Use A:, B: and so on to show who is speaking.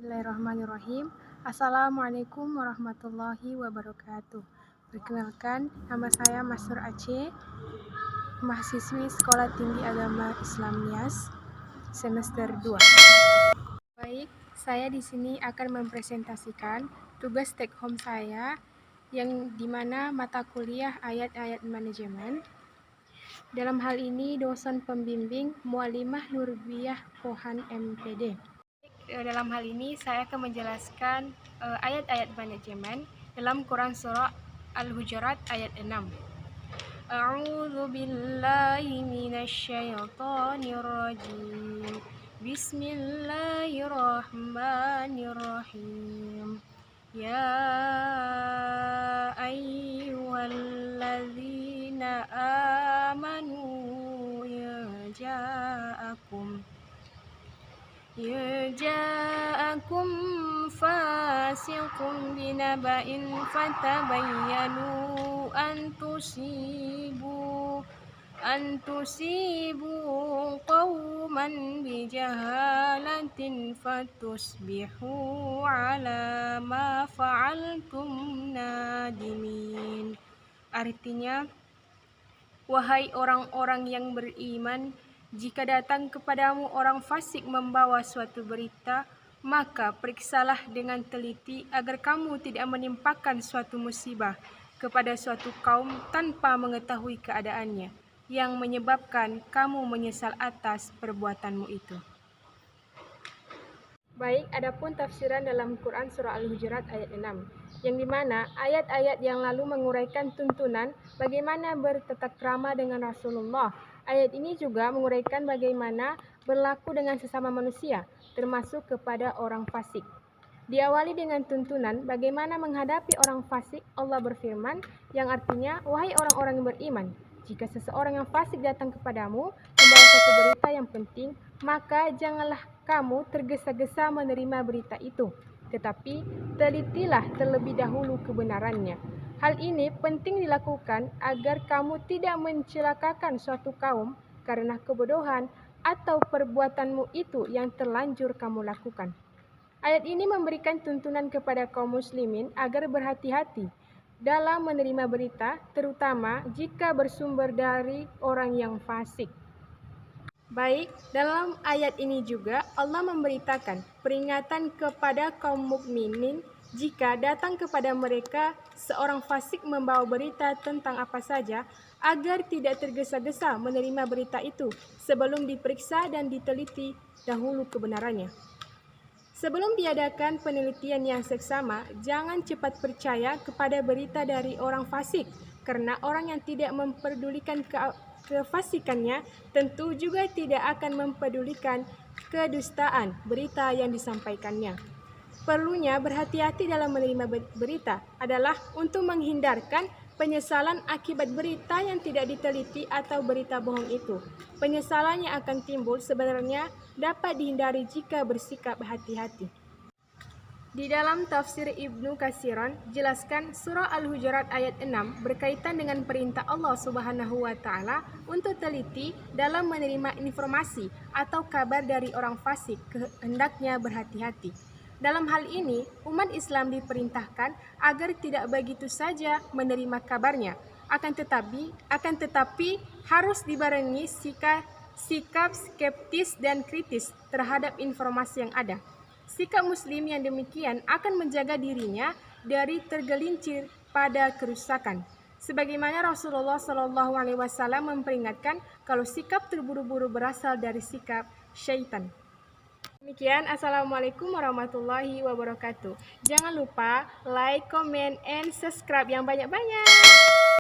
A: Bismillahirrahmanirrahim. Assalamualaikum warahmatullahi wabarakatuh. Perkenalkan, nama saya Masur Aceh, mahasiswi Sekolah Tinggi Agama Islam Nias, semester 2. Baik, saya di sini akan mempresentasikan tugas take home saya yang dimana mata kuliah ayat-ayat manajemen. Dalam hal ini dosen pembimbing Mualimah Nurbiah Pohan MPD. Dalam hal ini saya akan menjelaskan ayat-ayat manajemen dalam Quran Surah Al-Hujurat ayat 6. A'udzu billahi minasyaitonir rajim. Bismillahirrahmanirrahim. Ya ayyuhalladzina amanu ja'akum fasiqun binaba'in fatabayyanu an tusibu qauman bijahalatin fatusbihu ala ma fa'altum nadimin. Artinya, wahai orang-orang yang beriman, jika datang kepadamu orang fasik membawa suatu berita, maka periksalah dengan teliti agar kamu tidak menimpakan suatu musibah kepada suatu kaum tanpa mengetahui keadaannya, yang menyebabkan kamu menyesal atas perbuatanmu itu. Baik, adapun tafsiran dalam Quran Surah Al-Hujurat ayat 6, yang dimana ayat-ayat yang lalu menguraikan tuntunan bagaimana bertata krama dengan Rasulullah. Ayat ini juga menguraikan bagaimana berlaku dengan sesama manusia, termasuk kepada orang fasik. Diawali dengan tuntunan bagaimana menghadapi orang fasik. Allah berfirman, yang artinya, wahai orang-orang yang beriman, jika seseorang yang fasik datang kepadamu membawa satu berita yang penting, maka janganlah kamu tergesa-gesa menerima berita itu, tetapi telitilah terlebih dahulu kebenarannya. Hal ini penting dilakukan agar kamu tidak mencelakakan suatu kaum karena kebodohan atau perbuatanmu itu yang terlanjur kamu lakukan. Ayat ini memberikan tuntunan kepada kaum muslimin agar berhati-hati dalam menerima berita, terutama jika bersumber dari orang yang fasik. Baik, dalam ayat ini juga Allah memberitakan peringatan kepada kaum mukminin jika datang kepada mereka seorang fasik membawa berita tentang apa saja, agar tidak tergesa-gesa menerima berita itu sebelum diperiksa dan diteliti dahulu kebenarannya. Sebelum diadakan penelitian yang seksama, jangan cepat percaya kepada berita dari orang fasik, karena orang yang tidak memperdulikan kefasikannya tentu juga tidak akan mempedulikan kedustaan berita yang disampaikannya. Perlunya berhati-hati dalam menerima berita adalah untuk menghindarkan penyesalan akibat berita yang tidak diteliti atau berita bohong itu. Penyesalan yang akan timbul sebenarnya dapat dihindari jika bersikap hati-hati. Di dalam tafsir Ibnu Katsiran, jelaskan surah Al-Hujurat ayat 6 berkaitan dengan perintah Allah Subhanahu wa Ta'ala untuk teliti dalam menerima informasi atau kabar dari orang fasik, hendaknya berhati-hati. Dalam hal ini, umat Islam diperintahkan agar tidak begitu saja menerima kabarnya, akan tetapi harus dibarengi sikap skeptis dan kritis terhadap informasi yang ada. Sikap muslim yang demikian akan menjaga dirinya dari tergelincir pada kerusakan. Sebagaimana Rasulullah SAW memperingatkan kalau sikap terburu-buru berasal dari sikap syaitan. Demikian, Assalamualaikum warahmatullahi wabarakatuh. Jangan lupa like, comment, and subscribe yang banyak-banyak.